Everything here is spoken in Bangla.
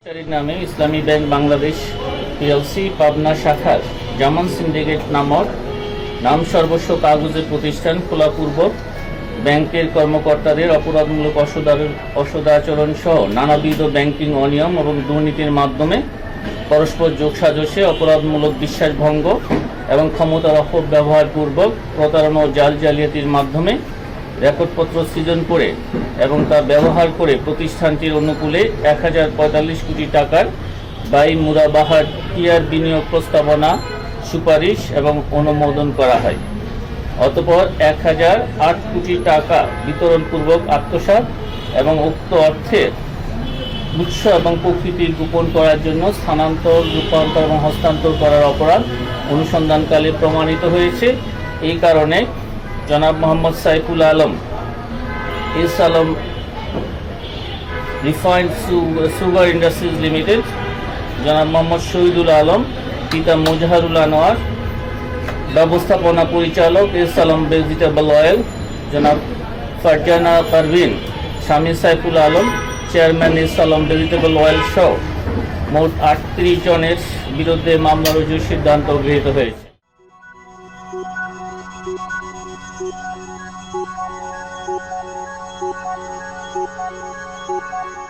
নামে ইসলামী ব্যাংক বাংলাদেশ পিএলসি পাবনা শাখার জামান সিন্ডিকেট নামক নাম সর্বস্ব কাগজের প্রতিষ্ঠান খোলাপূর্বক ব্যাংকের কর্মকর্তাদের অপরাধমূলক অসদাচরণ সহ নানাবিধ ব্যাংকিং অনিয়ম এবং দুর্নীতির মাধ্যমে পরস্পর যোগসাজশে অপরাধমূলক বিশ্বাসভঙ্গ এবং ক্ষমতার অপব্যবহার পূর্বক প্রতারণা ও জাল জালিয়াতির মাধ্যমে রেকর্ডপত্র সৃজন করে এবং তা ব্যবহার করে প্রতিষ্ঠানটির অনুকূলে 1045 কোটি টাকার বাই মুরাবাহার টিআর বিনিয়োগ প্রস্তাবনা সুপারিশ এবং অনুমোদন করা হয়। অতঃপর 1008 কোটি টাকা বিতরণপূর্বক আত্মসাৎ এবং উক্ত অর্থের উৎস এবং প্রকৃতি গোপন করার জন্য স্থানান্তর, রূপান্তর এবং হস্তান্তর করার অপরাধ অনুসন্ধানকালে প্রমাণিত হয়েছে। এই কারণে জনাব Mohammad Saiful Alam, S Alam refined sugar industries limited, জনাব মোহাম্মদ শহীদুল আলম পিতা মুজাহারুল আনোয়ার, ব্যবস্থাপনা পরিচালক এস আলম ভেজিটেবল অয়েল, জনাব ফারজানা পারভিন, স্বামী Saiful Alam, chairman S Alam vegetable oil সহ মোট 38 জনের বিরুদ্ধে মামলা রুজুর সিদ্ধান্ত গৃহীত হয়েছে। Thank you.